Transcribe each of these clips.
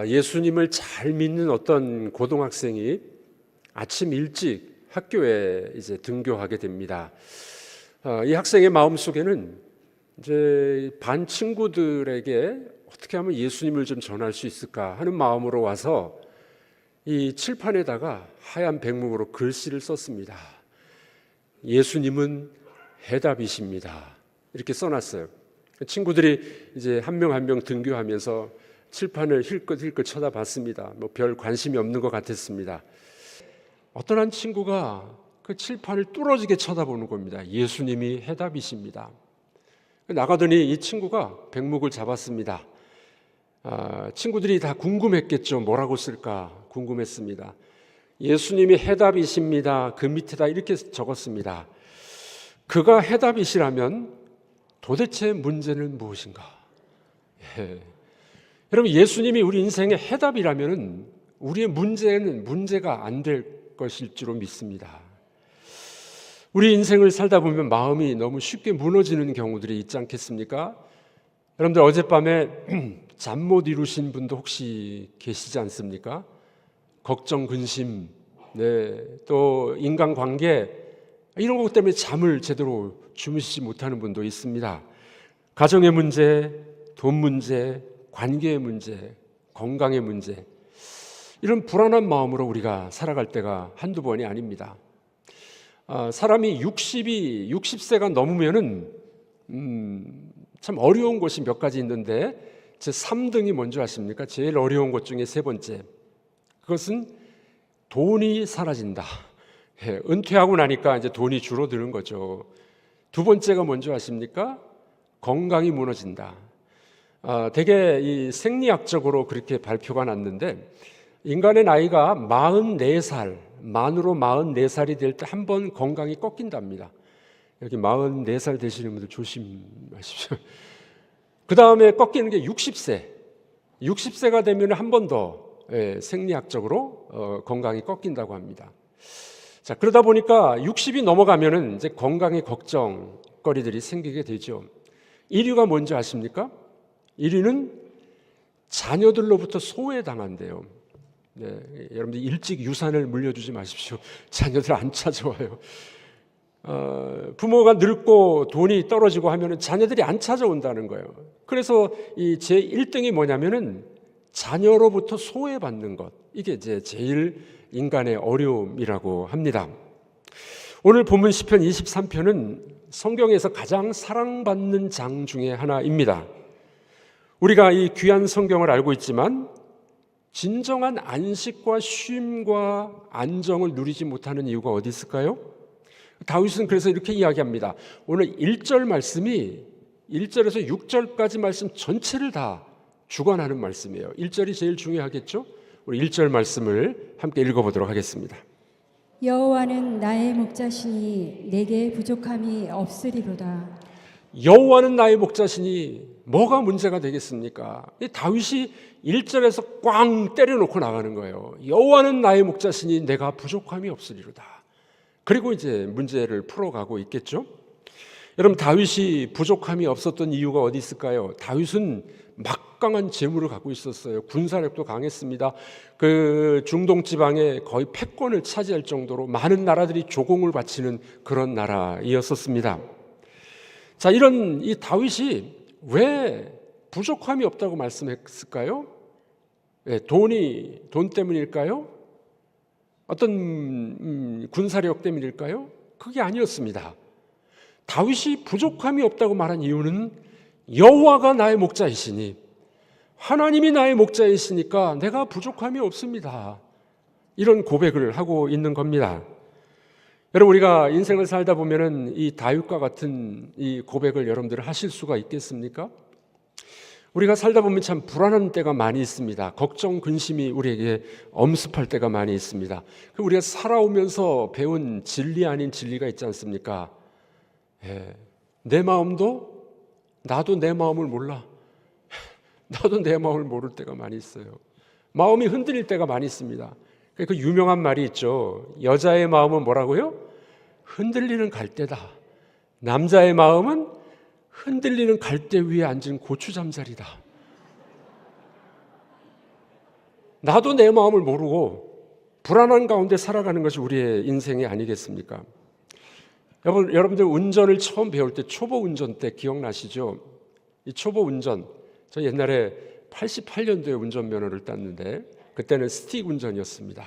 예수님을 잘 믿는 어떤 고등학생이 아침 일찍 학교에 이제 등교하게 됩니다. 이 학생의 마음속에는 이제 반 친구들에게 어떻게 하면 예수님을 좀 전할 수 있을까 하는 마음으로 와서 이 칠판에다가 하얀 백목으로 글씨를 썼습니다. 예수님은 해답이십니다. 이렇게 써놨어요. 친구들이 이제 한 명 한 명 등교하면서 칠판을 힐끗힐끗 쳐다봤습니다. 별 관심이 없는 것 같았습니다. 어떤 한 친구가 그 칠판을 뚫어지게 쳐다보는 겁니다. 예수님이 해답이십니다. 나가더니 이 친구가 백목을 잡았습니다. 친구들이 다 궁금했겠죠. 뭐라고 쓸까 궁금했습니다. 예수님이 해답이십니다. 그 밑에다 이렇게 적었습니다. 그가 해답이시라면 도대체 문제는 무엇인가? 여러분, 예수님이 우리 인생의 해답이라면 우리의 문제는 문제가 안 될 것일 줄로 믿습니다. 우리 인생을 살다 보면 마음이 너무 쉽게 무너지는 경우들이 있지 않겠습니까? 여러분들 어젯밤에 잠 못 이루신 분도 혹시 계시지 않습니까? 걱정, 근심, 또 인간관계 이런 것 때문에 잠을 제대로 주무시지 못하는 분도 있습니다. 가정의 문제, 돈 문제, 관계의 문제, 건강의 문제, 이런 불안한 마음으로 우리가 살아갈 때가 한두 번이 아닙니다. 사람이 60세가 넘으면은 참 어려운 것이 몇 가지 있는데 제 3등이 뭔지 아십니까? 제일 어려운 것 중에 세 번째, 그것은 돈이 사라진다. 은퇴하고 나니까 이제 돈이 줄어드는 거죠. 두 번째가 뭔지 아십니까? 건강이 무너진다. 되게 이 생리학적으로 그렇게 발표가 났는데 인간의 나이가 44살, 만으로 44살이 될 때 한 번 건강이 꺾인답니다. 여기 44살 되시는 분들 조심하십시오. 그 다음에 꺾이는 게 60세. 60세가 되면 한 번 더 생리학적으로 건강이 꺾인다고 합니다. 자, 그러다 보니까 60이 넘어가면은 이제 건강의 걱정거리들이 생기게 되죠. 1위가 뭔지 아십니까? 1위는 자녀들로부터 소외당한대요. 여러분들 일찍 유산을 물려주지 마십시오. 자녀들 안 찾아와요. 부모가 늙고 돈이 떨어지고 하면은 자녀들이 안 찾아온다는 거예요. 그래서 이 제 1등이 뭐냐면은 자녀로부터 소외받는 것. 이게 이제 제일 인간의 어려움이라고 합니다. 오늘 본문 시편 23편은 성경에서 가장 사랑받는 장 중에 하나입니다. 우리가 이 귀한 성경을 알고 있지만 진정한 안식과 쉼과 안정을 누리지 못하는 이유가 어디 있을까요? 다윗은 그래서 이렇게 이야기합니다. 오늘 1절 말씀이 1절에서 6절까지 말씀 전체를 다 주관하는 말씀이에요. 1절이 제일 중요하겠죠? 우리 1절 말씀을 함께 읽어보도록 하겠습니다. 여호와는 나의 목자시니 내게 부족함이 없으리로다. 여호와는 나의 목자시니 뭐가 문제가 되겠습니까? 다윗이 1절에서 꽝 때려놓고 나가는 거예요. 여호와는 나의 목자시니 내가 부족함이 없으리로다. 그리고 이제 문제를 풀어가고 있겠죠. 여러분, 다윗이 부족함이 없었던 이유가 어디 있을까요? 다윗은 막강한 재물을 갖고 있었어요. 군사력도 강했습니다. 그 중동 지방에 거의 패권을 차지할 정도로 많은 나라들이 조공을 바치는 그런 나라이었었습니다. 자, 이런 이 다윗이 왜 부족함이 없다고 말씀했을까요? 돈 때문일까요? 어떤 군사력 때문일까요? 그게 아니었습니다. 다윗이 부족함이 없다고 말한 이유는 여호와가 나의 목자이시니, 하나님이 나의 목자이시니까 내가 부족함이 없습니다. 이런 고백을 하고 있는 겁니다. 여러분, 우리가 인생을 살다 보면은 이 다윗과 같은 이 고백을 여러분들 하실 수가 있겠습니까? 우리가 살다 보면 참 불안한 때가 많이 있습니다. 걱정, 근심이 우리에게 엄습할 때가 많이 있습니다. 우리가 살아오면서 배운 진리 아닌 진리가 있지 않습니까? 내 마음도 나도 내 마음을 몰라. 나도 내 마음을 모를 때가 많이 있어요. 마음이 흔들릴 때가 많이 있습니다. 그 유명한 말이 있죠. 여자의 마음은 뭐라고요? 흔들리는 갈대다. 남자의 마음은 흔들리는 갈대 위에 앉은 고추잠자리다. 나도 내 마음을 모르고 불안한 가운데 살아가는 것이 우리의 인생이 아니겠습니까? 여러분들 운전을 처음 배울 때 초보 운전 때 기억나시죠? 이 초보 운전, 저 옛날에 88년도에 운전면허를 땄는데 그때는 스틱 운전이었습니다.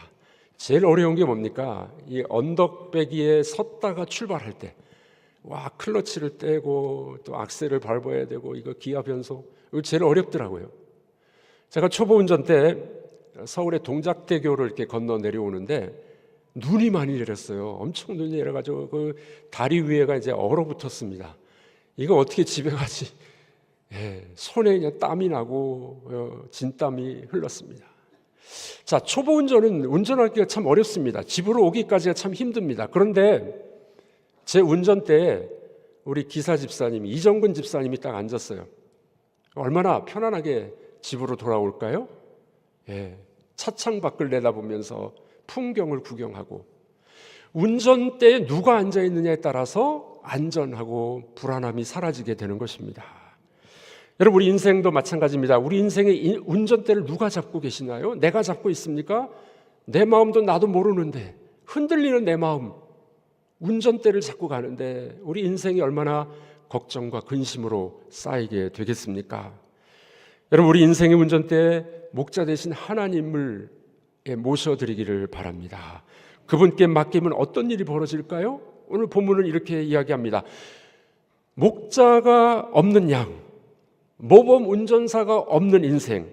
제일 어려운 게 뭡니까? 이 언덕배기에 섰다가 출발할 때 클러치를 떼고 또 악셀을 밟아야 되고 이거 기아 변속, 이거 제일 어렵더라고요. 제가 초보 운전 때 서울의 동작대교를 이렇게 건너 내려오는데 눈이 많이 내렸어요. 엄청 눈이 내려가지고 그 다리 위에가 이제 얼어붙었습니다. 이거 어떻게 집에 가지? 손에 그냥 땀이 나고 진땀이 흘렀습니다. 자, 초보 운전은 운전하기가 참 어렵습니다. 집으로 오기까지가 참 힘듭니다. 그런데 제 운전대에 우리 기사 집사님이, 이정근 집사님이 딱 앉았어요. 얼마나 편안하게 집으로 돌아올까요? 차창 밖을 내다보면서 풍경을 구경하고, 운전대에 누가 앉아있느냐에 따라서 안전하고 불안함이 사라지게 되는 것입니다. 여러분, 우리 인생도 마찬가지입니다. 우리 인생의 운전대를 누가 잡고 계시나요? 내가 잡고 있습니까? 내 마음도 나도 모르는데 흔들리는 내 마음, 운전대를 잡고 가는데 우리 인생이 얼마나 걱정과 근심으로 쌓이게 되겠습니까? 여러분, 우리 인생의 운전대에 목자 되신 하나님을 모셔드리기를 바랍니다. 그분께 맡기면 어떤 일이 벌어질까요? 오늘 본문은 이렇게 이야기합니다. 목자가 없는 양, 모범 운전사가 없는 인생에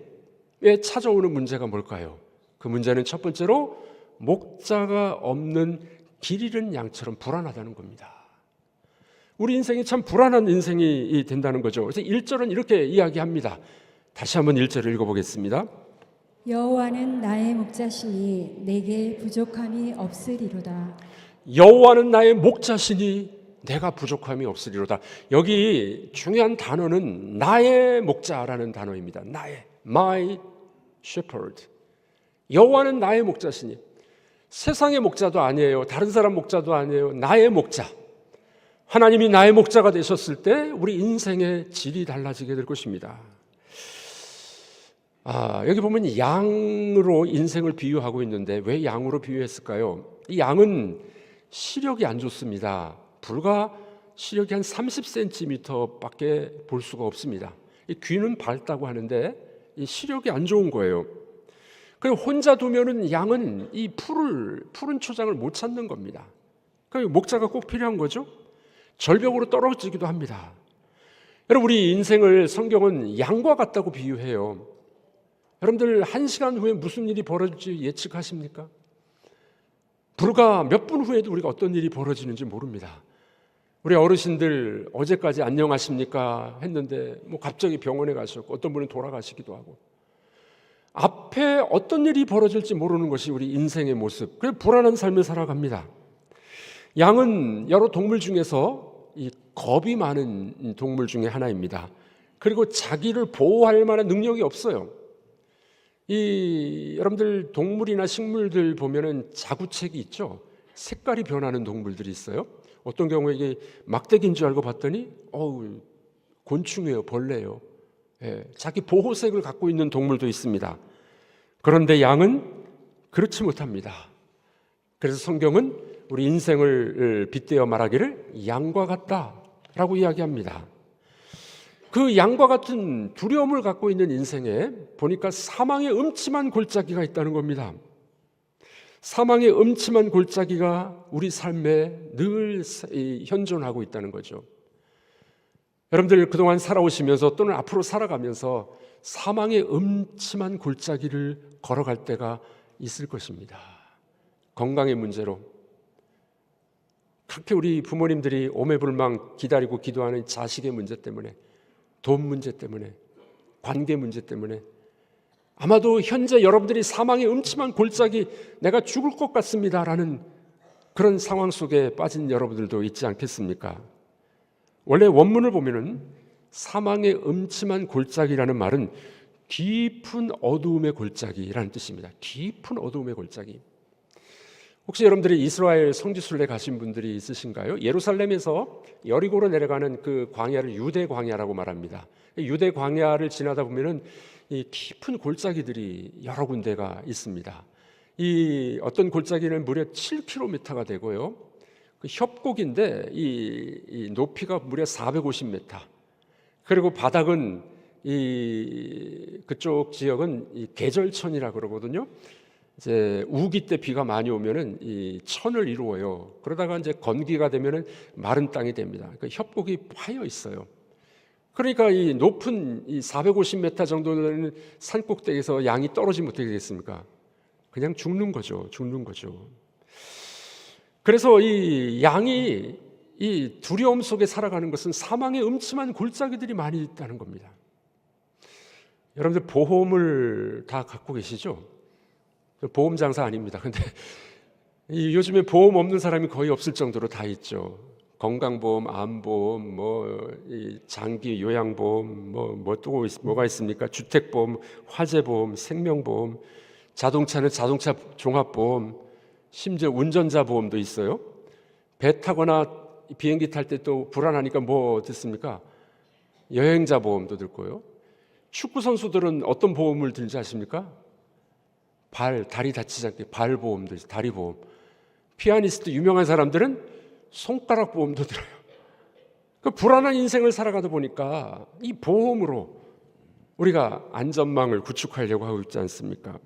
찾아오는 문제가 뭘까요? 그 문제는 첫 번째로 목자가 없는 길 잃은 양처럼 불안하다는 겁니다. 우리 인생이 참 불안한 인생이 된다는 거죠. 그래서 1절은 이렇게 이야기합니다. 다시 한번 1절을 읽어보겠습니다. 여호와는 나의 목자시니 내게 부족함이 없으리로다. 여호와는 나의 목자시니 내가 부족함이 없으리로다. 여기 중요한 단어는 나의 목자라는 단어입니다. 나의, my shepherd. 여호와는 나의 목자시니, 세상의 목자도 아니에요. 다른 사람 목자도 아니에요. 나의 목자. 하나님이 나의 목자가 되셨을 때 우리 인생의 질이 달라지게 될 것입니다. 여기 보면 양으로 인생을 비유하고 있는데 왜 양으로 비유했을까요? 이 양은 시력이 안 좋습니다. 불과 시력이 한 30cm밖에 볼 수가 없습니다. 이 귀는 밝다고 하는데 이 시력이 안 좋은 거예요. 그리고 혼자 두면은 양은 이 푸른 초장을 못 찾는 겁니다. 그러니까 목자가 꼭 필요한 거죠. 절벽으로 떨어지기도 합니다. 여러분, 우리 인생을 성경은 양과 같다고 비유해요. 여러분들 1시간 후에 무슨 일이 벌어질지 예측하십니까? 불과 몇 분 후에도 우리가 어떤 일이 벌어지는지 모릅니다. 우리 어르신들 어제까지 안녕하십니까 했는데 갑자기 병원에 가셨고 어떤 분은 돌아가시기도 하고, 앞에 어떤 일이 벌어질지 모르는 것이 우리 인생의 모습. 그래서 불안한 삶을 살아갑니다. 양은 여러 동물 중에서 이 겁이 많은 동물 중에 하나입니다. 그리고 자기를 보호할 만한 능력이 없어요. 여러분들 동물이나 식물들 보면은 자구책이 있죠. 색깔이 변하는 동물들이 있어요. 어떤 경우에 이게 막대기인 줄 알고 봤더니 곤충이에요, 벌레예요. 자기 보호색을 갖고 있는 동물도 있습니다. 그런데 양은 그렇지 못합니다. 그래서 성경은 우리 인생을 빗대어 말하기를 양과 같다라고 이야기합니다. 그 양과 같은 두려움을 갖고 있는 인생에 보니까 사망의 음침한 골짜기가 있다는 겁니다. 사망의 음침한 골짜기가 우리 삶에 늘 현존하고 있다는 거죠. 여러분들 그동안 살아오시면서 또는 앞으로 살아가면서 사망의 음침한 골짜기를 걸어갈 때가 있을 것입니다. 건강의 문제로, 그렇게 우리 부모님들이 오매불망 기다리고 기도하는 자식의 문제 때문에, 돈 문제 때문에, 관계 문제 때문에, 아마도 현재 여러분들이 사망의 음침한 골짜기, 내가 죽을 것 같습니다라는 그런 상황 속에 빠진 여러분들도 있지 않겠습니까? 원래 원문을 보면은 사망의 음침한 골짜기라는 말은 깊은 어두움의 골짜기라는 뜻입니다. 깊은 어두움의 골짜기. 혹시 여러분들이 이스라엘 성지순례 가신 분들이 있으신가요? 예루살렘에서 여리고로 내려가는 그 광야를 유대 광야라고 말합니다. 유대 광야를 지나다 보면은 이 깊은 골짜기들이 여러 군데가 있습니다. 이 어떤 골짜기는 무려 7km가 되고요. 그 협곡인데 이 높이가 무려 450m. 그리고 바닥은 그쪽 지역은 이 계절천이라 그러거든요. 이제 우기 때 비가 많이 오면은 이 천을 이루어요. 그러다가 이제 건기가 되면은 마른 땅이 됩니다. 그러니까 협곡이 파여 있어요. 그러니까 이 높은 이 450m 정도는 산 꼭대기에서 양이 떨어지면 어떻게 되겠습니까? 그냥 죽는 거죠. 죽는 거죠. 그래서 이 양이 이 두려움 속에 살아가는 것은 사망의 음침한 골짜기들이 많이 있다는 겁니다. 여러분들 보험을 다 갖고 계시죠? 보험 장사 아닙니다. 근데 요즘에 보험 없는 사람이 거의 없을 정도로 다 있죠. 건강보험, 암보험, 장기 요양보험, 또 뭐가 있습니까? 주택보험, 화재보험, 생명보험, 자동차는 자동차 종합보험, 심지어 운전자 보험도 있어요. 배 타거나 비행기 탈 때 또 불안하니까 뭐 듣습니까? 여행자 보험도 들고요. 축구 선수들은 어떤 보험을 들지 아십니까? 다리 다치지 않게 발 보험도 있어요. 다리 보험. 피아니스트 유명한 사람들은 손가락 보험도 들어요. 그 불안한 인생을 살아가다 보니까 이 보험으로 우리가 안전망을 구축하려고 하고 있지 않습니까?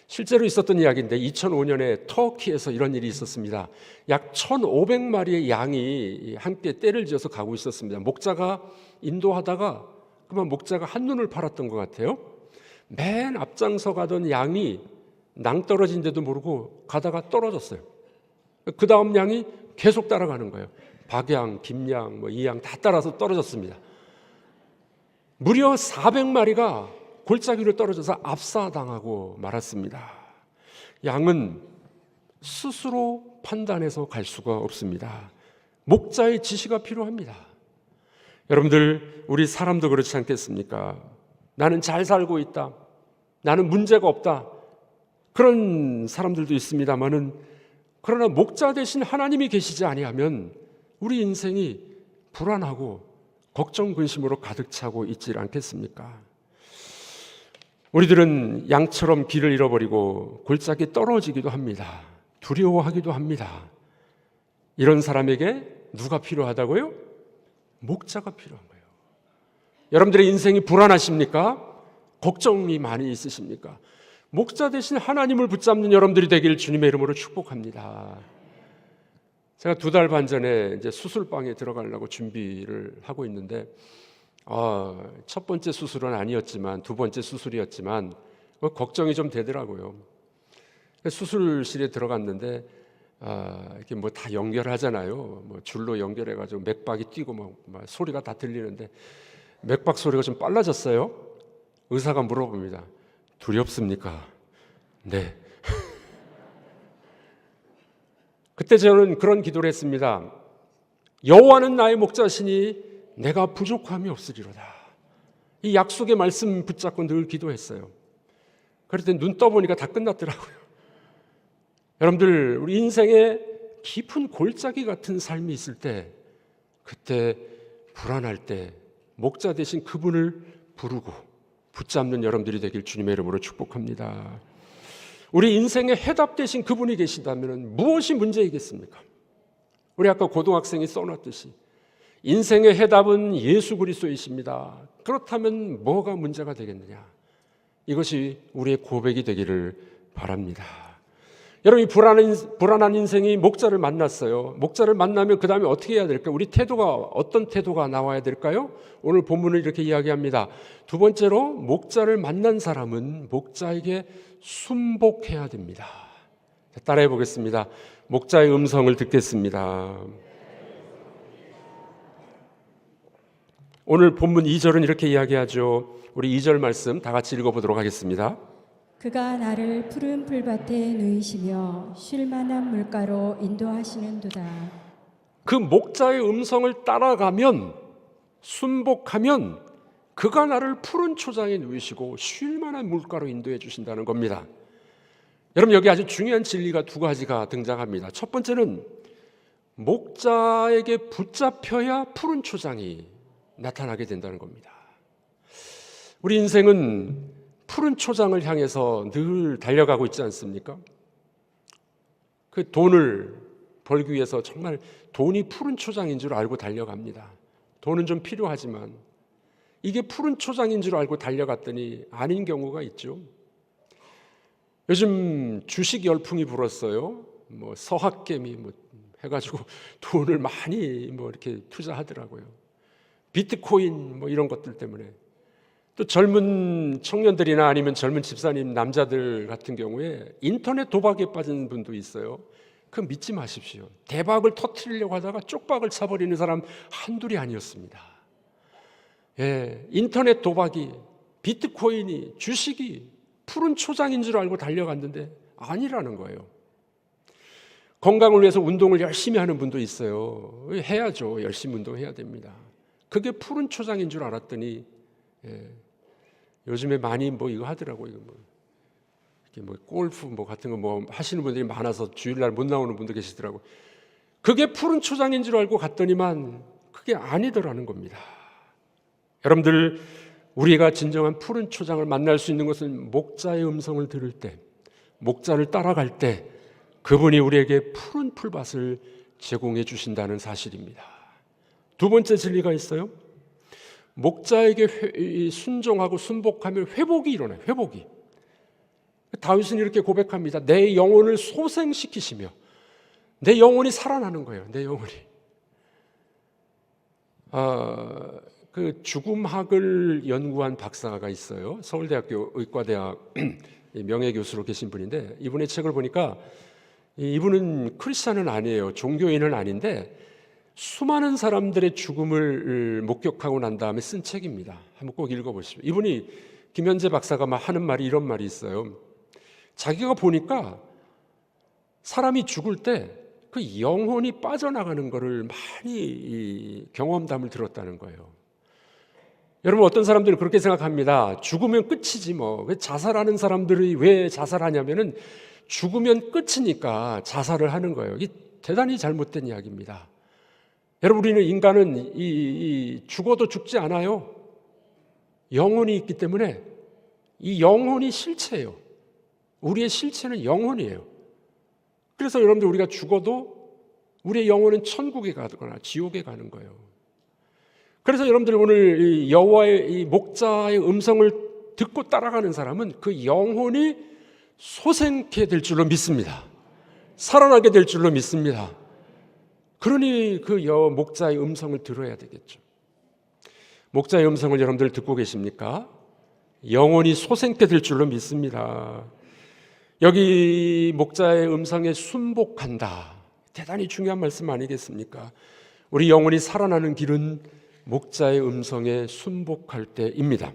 실제로 있었던 이야기인데 2005년에 터키에서 이런 일이 있었습니다. 약 1,500마리의 양이 함께 떼를 지어서 가고 있었습니다. 목자가 인도하다가 그만 목자가 한눈을 팔았던 것 같아요. 맨 앞장서 가던 양이 낭떠러진데도 모르고 가다가 떨어졌어요. 그 다음 양이 계속 따라가는 거예요. 박양, 김양, 이 양 다 따라서 떨어졌습니다. 무려 400마리가 골짜기로 떨어져서 압사당하고 말았습니다. 양은 스스로 판단해서 갈 수가 없습니다. 목자의 지시가 필요합니다. 여러분들, 우리 사람도 그렇지 않겠습니까? 나는 잘 살고 있다. 나는 문제가 없다. 그런 사람들도 있습니다만은 그러나 목자 대신 하나님이 계시지 아니하면 우리 인생이 불안하고 걱정 근심으로 가득 차고 있지 않겠습니까? 우리들은 양처럼 길을 잃어버리고 골짜기에 떨어지기도 합니다. 두려워하기도 합니다. 이런 사람에게 누가 필요하다고요? 목자가 필요한 거예요. 여러분들의 인생이 불안하십니까? 걱정이 많이 있으십니까? 목자 대신 하나님을 붙잡는 여러분들이 되길 주님의 이름으로 축복합니다. 제가 2달 반 전에 이제 수술방에 들어가려고 준비를 하고 있는데 첫 번째 수술은 아니었지만 2번째 수술이었지만 걱정이 좀 되더라고요. 수술실에 들어갔는데 이렇게 다 연결하잖아요. 줄로 연결해가지고 맥박이 뛰고 막 소리가 다 들리는데 맥박 소리가 좀 빨라졌어요. 의사가 물어봅니다. 두렵습니까? 네. 그때 저는 그런 기도를 했습니다. 여호와는 나의 목자시니 내가 부족함이 없으리로다. 이 약속의 말씀 붙잡고 늘 기도했어요. 그랬더니 눈 떠보니까 다 끝났더라고요. 여러분들, 우리 인생에 깊은 골짜기 같은 삶이 있을 때, 그때 불안할 때 목자 대신 그분을 부르고 붙잡는 여러분들이 되길 주님의 이름으로 축복합니다. 우리 인생의 해답 대신 그분이 계신다면 무엇이 문제이겠습니까? 우리 아까 고등학생이 써놨듯이 인생의 해답은 예수 그리스도이십니다. 그렇다면 뭐가 문제가 되겠느냐? 이것이 우리의 고백이 되기를 바랍니다. 여러분, 이 불안한 인생이 목자를 만났어요. 목자를 만나면 그 다음에 어떻게 해야 될까요? 우리 태도가 어떤 태도가 나와야 될까요? 오늘 본문을 이렇게 이야기합니다. 2번째로 목자를 만난 사람은 목자에게 순복해야 됩니다. 따라해 보겠습니다. 목자의 음성을 듣겠습니다. 오늘 본문 2절은 이렇게 이야기하죠. 우리 2절 말씀 다 같이 읽어보도록 하겠습니다. 그가 나를 푸른 풀밭에 누이시며 쉴 만한 물가로 인도하시는도다. 그 목자의 음성을 따라가면, 순복하면 그가 나를 푸른 초장에 누이시고 쉴 만한 물가로 인도해 주신다는 겁니다. 여러분, 여기 아주 중요한 진리가 2가지가 등장합니다. 첫 번째는 목자에게 붙잡혀야 푸른 초장이 나타나게 된다는 겁니다. 우리 인생은 푸른 초장을 향해서 늘 달려가고 있지 않습니까? 그 돈을 벌기 위해서 정말 돈이 푸른 초장인 줄 알고 달려갑니다. 돈은 좀 필요하지만 이게 푸른 초장인 줄 알고 달려갔더니 아닌 경우가 있죠. 요즘 주식 열풍이 불었어요. 뭐 서학개미 해가지고 돈을 많이 이렇게 투자하더라고요. 비트코인 이런 것들 때문에. 또 젊은 청년들이나 아니면 젊은 집사님 남자들 같은 경우에 인터넷 도박에 빠진 분도 있어요. 그거 믿지 마십시오. 대박을 터뜨리려고 하다가 쪽박을 차버리는 사람 한둘이 아니었습니다. 예, 인터넷 도박이, 비트코인이, 주식이 푸른 초장인 줄 알고 달려갔는데 아니라는 거예요. 건강을 위해서 운동을 열심히 하는 분도 있어요. 해야죠. 열심히 운동해야 됩니다. 그게 푸른 초장인 줄 알았더니 요즘에 많이 이거 하더라고요. 이렇게 골프 같은 거 하시는 분들이 많아서 주일날 못 나오는 분도 계시더라고요. 그게 푸른 초장인 줄 알고 갔더니만 그게 아니더라는 겁니다. 여러분들, 우리가 진정한 푸른 초장을 만날 수 있는 것은 목자의 음성을 들을 때, 목자를 따라갈 때 그분이 우리에게 푸른 풀밭을 제공해 주신다는 사실입니다. 두 번째 진리가 있어요. 목자에게 순종하고 순복하면 회복이 일어나요. 회복이. 다윗은 이렇게 고백합니다. 내 영혼을 소생시키시며, 내 영혼이 살아나는 거예요. 내 영혼이. 그 죽음학을 연구한 박사가 있어요. 서울대학교 의과대학 명예교수로 계신 분인데, 이분의 책을 보니까 이분은 크리스찬은 아니에요. 종교인은 아닌데 수많은 사람들의 죽음을 목격하고 난 다음에 쓴 책입니다. 한번 꼭 읽어보십시오. 이분이, 김현재 박사가 하는 말이 이런 말이 있어요. 자기가 보니까 사람이 죽을 때 그 영혼이 빠져나가는 것을 많이 경험담을 들었다는 거예요. 여러분, 어떤 사람들은 그렇게 생각합니다. 죽으면 끝이지 왜 자살하는 사람들이 왜 자살하냐면은 죽으면 끝이니까 자살을 하는 거예요. 이게 대단히 잘못된 이야기입니다. 여러분, 우리는 인간은 죽어도 죽지 않아요. 영혼이 있기 때문에 이 영혼이 실체예요. 우리의 실체는 영혼이에요. 그래서 여러분들, 우리가 죽어도 우리의 영혼은 천국에 가거나 지옥에 가는 거예요. 그래서 여러분들, 오늘 이 여호와의 이 목자의 음성을 듣고 따라가는 사람은 그 영혼이 소생케 될 줄로 믿습니다. 살아나게 될 줄로 믿습니다. 그러니 그 목자의 음성을 들어야 되겠죠. 목자의 음성을 여러분들 듣고 계십니까? 영혼이 소생케 될 줄로 믿습니다. 여기 목자의 음성에 순복한다. 대단히 중요한 말씀 아니겠습니까? 우리 영혼이 살아나는 길은 목자의 음성에 순복할 때입니다.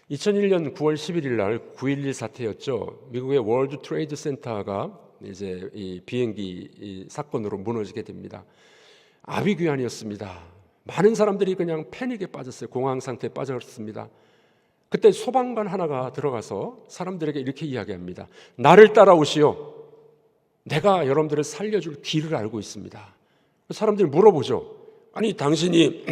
2001년 9월 11일 날 9.11 사태였죠. 미국의 월드 트레이드 센터가 이제 이 비행기 사건으로 무너지게 됩니다. 아비규환이었습니다. 많은 사람들이 그냥 패닉에 빠졌어요. 공황 상태에 빠졌습니다. 그때 소방관 하나가 들어가서 사람들에게 이렇게 이야기합니다. 나를 따라오시오. 내가 여러분들을 살려줄 길을 알고 있습니다. 사람들이 물어보죠. 아니, 당신이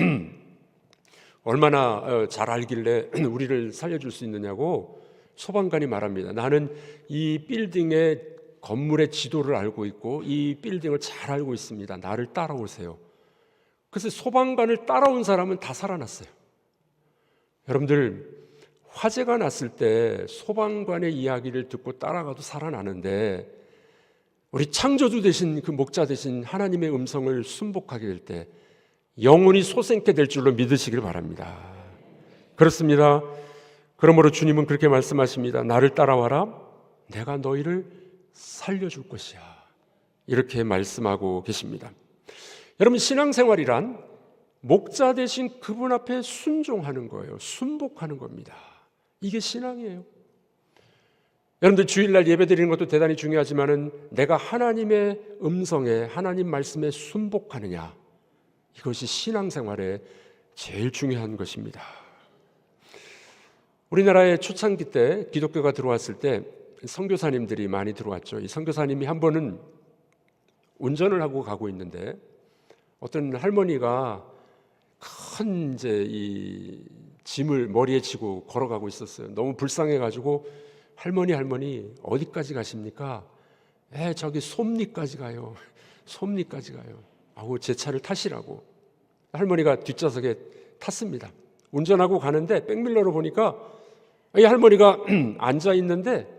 얼마나 잘 알길래 우리를 살려줄 수 있느냐고. 소방관이 말합니다. 나는 이 빌딩의 건물의 지도를 알고 있고 이 빌딩을 잘 알고 있습니다. 나를 따라오세요. 그래서 소방관을 따라온 사람은 다 살아났어요. 여러분들, 화재가 났을 때 소방관의 이야기를 듣고 따라가도 살아나는데, 우리 창조주 되신 그 목자 되신 하나님의 음성을 순복하게 될 때 영혼이 솟게 될 줄로 믿으시길 바랍니다. 그렇습니다. 그러므로 주님은 그렇게 말씀하십니다. 나를 따라와라. 내가 너희를 살려줄 것이야. 이렇게 말씀하고 계십니다. 여러분, 신앙생활이란 목자 되신 그분 앞에 순종하는 거예요. 순복하는 겁니다. 이게 신앙이에요. 여러분들, 주일날 예배드리는 것도 대단히 중요하지만은 내가 하나님의 음성에, 하나님 말씀에 순복하느냐, 이것이 신앙생활의 제일 중요한 것입니다. 우리나라의 초창기 때 기독교가 들어왔을 때 선교사님들이 많이 들어왔죠. 이 선교사님이 한 번은 운전을 하고 가고 있는데 어떤 할머니가 큰 이제 이 짐을 머리에 지고 걸어가고 있었어요. 너무 불쌍해가지고 할머니 어디까지 가십니까? 저기 솜리까지 가요. 솜리까지 가요. 아우, 제 차를 타시라고. 할머니가 뒷좌석에 탔습니다. 운전하고 가는데 백밀러로 보니까 이 할머니가 앉아 있는데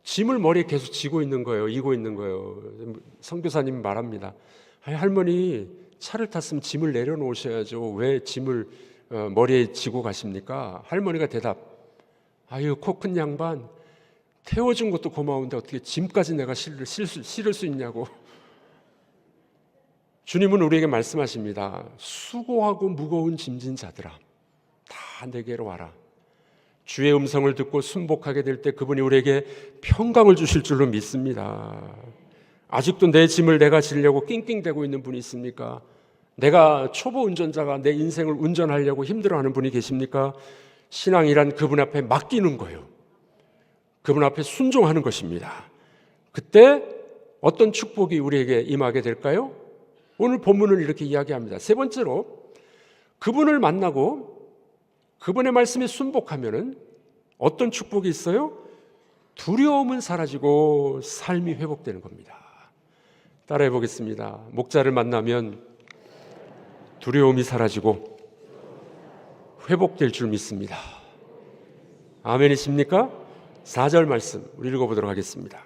짐을 머리에 계속 지고 있는 거예요. 이고 있는 거예요. 선교사님 말합니다. 할머니, 차를 탔으면 짐을 내려놓으셔야죠. 왜 짐을 머리에 지고 가십니까? 할머니가 대답, 아유, 코 큰 양반, 태워준 것도 고마운데 어떻게 짐까지 내가 실을 수 있냐고. 주님은 우리에게 말씀하십니다. 수고하고 무거운 짐진 자들아, 다 내게로 와라. 주의 음성을 듣고 순복하게 될 때 그분이 우리에게 평강을 주실 줄로 믿습니다. 아직도 내 짐을 내가 지려고 낑낑대고 있는 분이 있습니까? 내가 초보 운전자가 내 인생을 운전하려고 힘들어하는 분이 계십니까? 신앙이란 그분 앞에 맡기는 거예요. 그분 앞에 순종하는 것입니다. 그때 어떤 축복이 우리에게 임하게 될까요? 오늘 본문은 이렇게 이야기합니다. 세 번째로, 그분을 만나고 그분의 말씀에 순복하면은 어떤 축복이 있어요? 두려움은 사라지고 삶이 회복되는 겁니다. 따라해 보겠습니다. 목자를 만나면 두려움이 사라지고 회복될 줄 믿습니다. 아멘이십니까? 4절 말씀 우리 읽어보도록 하겠습니다.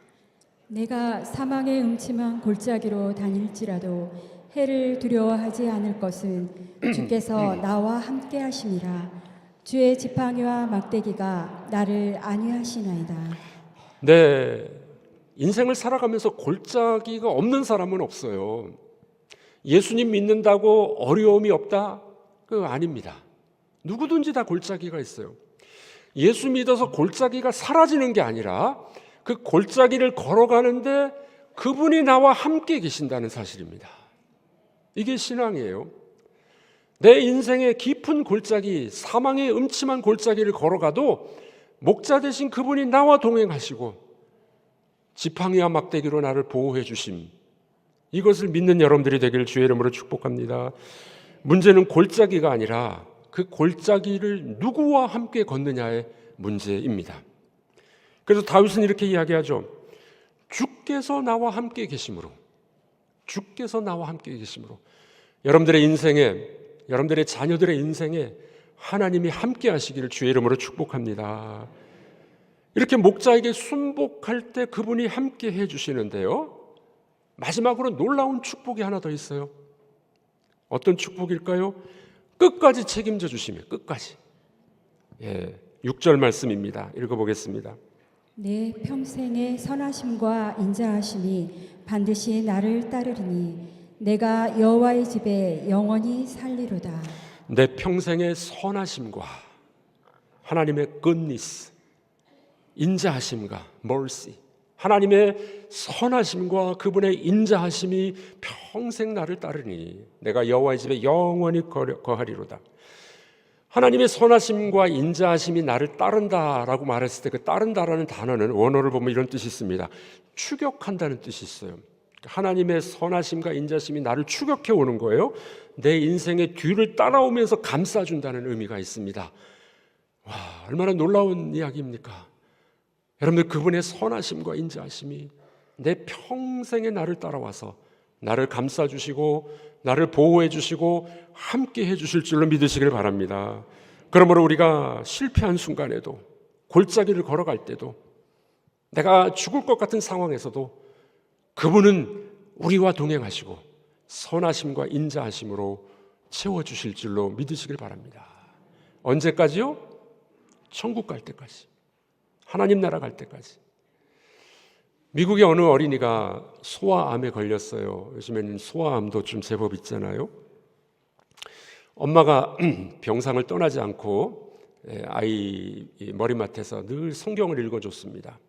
내가 사망의 음침한 골짜기로 다닐지라도 해를 두려워하지 않을 것은 주께서 나와 함께 하심이라. 주의 지팡이와 막대기가 나를 안위하시나이다. 네, 인생을 살아가면서 골짜기가 없는 사람은 없어요. 예수님 믿는다고 어려움이 없다? 그거 아닙니다. 누구든지 다 골짜기가 있어요. 예수 믿어서 골짜기가 사라지는 게 아니라 그 골짜기를 걸어가는데 그분이 나와 함께 계신다는 사실입니다. 이게 신앙이에요. 내 인생의 깊은 골짜기, 사망의 음침한 골짜기를 걸어가도 목자 되신 그분이 나와 동행하시고 지팡이와 막대기로 나를 보호해 주심, 이것을 믿는 여러분들이 되기를 주의 이름으로 축복합니다. 문제는 골짜기가 아니라 그 골짜기를 누구와 함께 걷느냐의 문제입니다. 그래서 다윗은 이렇게 이야기하죠. 주께서 나와 함께 계심으로, 주께서 나와 함께 계심으로. 여러분들의 인생에, 여러분들의 자녀들의 인생에 하나님이 함께 하시기를 주의 이름으로 축복합니다. 이렇게 목자에게 순복할 때 그분이 함께 해주시는데요, 마지막으로 놀라운 축복이 하나 더 있어요. 어떤 축복일까요? 끝까지 책임져 주시며, 끝까지. 6절 말씀입니다. 읽어보겠습니다. 내 평생의 선하심과 인자하심이 반드시 나를 따르리니 내가 여호와의 집에 영원히 살리로다. 내 평생의 선하심과 하나님의 goodness, 인자하심과 mercy, 하나님의 선하심과 그분의 인자하심이 평생 나를 따르니 내가 여호와의 집에 영원히 거하리로다. 하나님의 선하심과 인자하심이 나를 따른다라고 말했을 때 그 따른다라는 단어는 원어를 보면 이런 뜻이 있습니다. 추격한다는 뜻이 있어요. 하나님의 선하심과 인자심이 나를 추격해 오는 거예요. 내 인생의 뒤를 따라오면서 감싸준다는 의미가 있습니다. 와, 얼마나 놀라운 이야기입니까? 여러분들, 그분의 선하심과 인자하심이 내 평생에 나를 따라와서 나를 감싸주시고 나를 보호해 주시고 함께 해 주실 줄로 믿으시길 바랍니다. 그러므로 우리가 실패한 순간에도, 골짜기를 걸어갈 때도, 내가 죽을 것 같은 상황에서도 그분은 우리와 동행하시고 선하심과 인자하심으로 채워주실 줄로 믿으시길 바랍니다. 언제까지요? 천국 갈 때까지, 하나님 나라 갈 때까지. 미국의 어느 어린이가 소아암에 걸렸어요. 요즘에는 소아암도 좀 제법 있잖아요. 엄마가 병상을 떠나지 않고 아이 머리맡에서 늘 성경을 읽어줬습니다.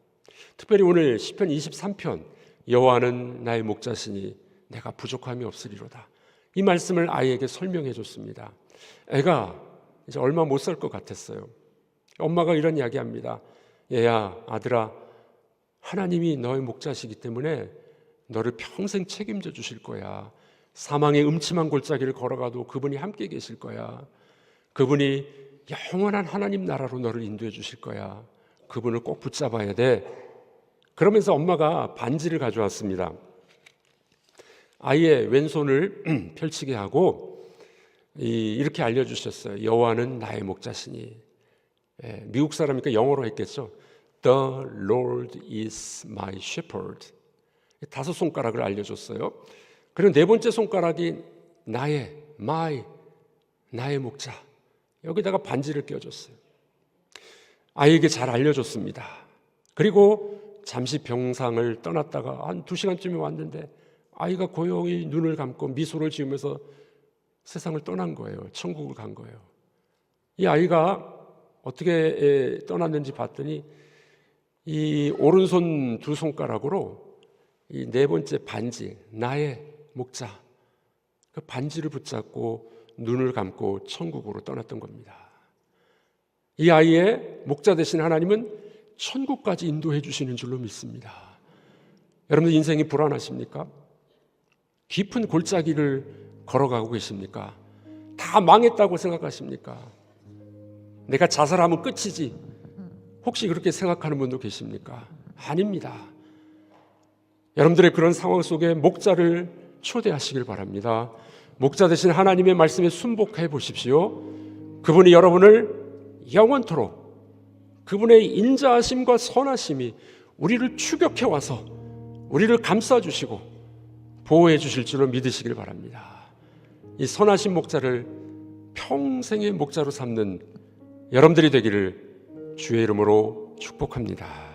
특별히 오늘 시편 23편, 여호와는 나의 목자시니 내가 부족함이 없으리로다, 이 말씀을 아이에게 설명해 줬습니다. 애가 이제 얼마 못 살 것 같았어요. 엄마가 이런 이야기합니다. 얘야, 아들아, 하나님이 너의 목자시기 때문에 너를 평생 책임져 주실 거야. 사망의 음침한 골짜기를 걸어가도 그분이 함께 계실 거야. 그분이 영원한 하나님 나라로 너를 인도해 주실 거야. 그분을 꼭 붙잡아야 돼. 그러면서 엄마가 반지를 가져왔습니다. 아이의 왼손을 펼치게 하고 이렇게 알려주셨어요. 여호와는 나의 목자시니. 미국 사람이니까 영어로 했겠죠. The Lord is my shepherd. 5손가락을 알려줬어요. 그리고 4번째 손가락이 나의 목자. 여기다가 반지를 껴줬어요. 아이에게 잘 알려줬습니다. 그리고 잠시 병상을 떠났다가 한 2시간쯤에 왔는데 아이가 고요히 눈을 감고 미소를 지으면서 세상을 떠난 거예요. 천국을 간 거예요. 이 아이가 어떻게 떠났는지 봤더니 이 오른손 2손가락으로 이 4번째 반지, 나의 목자, 그 반지를 붙잡고 눈을 감고 천국으로 떠났던 겁니다. 이 아이의 목자 되신 하나님은 천국까지 인도해 주시는 줄로 믿습니다. 여러분들 인생이 불안하십니까? 깊은 골짜기를 걸어가고 계십니까? 다 망했다고 생각하십니까? 내가 자살하면 끝이지. 혹시 그렇게 생각하는 분도 계십니까? 아닙니다. 여러분들의 그런 상황 속에 목자를 초대하시길 바랍니다. 목자 되신 하나님의 말씀에 순복해 보십시오. 그분이 여러분을 영원토록 그분의 인자하심과 선하심이 우리를 추격해 와서 우리를 감싸주시고 보호해 주실 줄로 믿으시길 바랍니다. 이 선하신 목자를 평생의 목자로 삼는 여러분들이 되기를 주의 이름으로 축복합니다.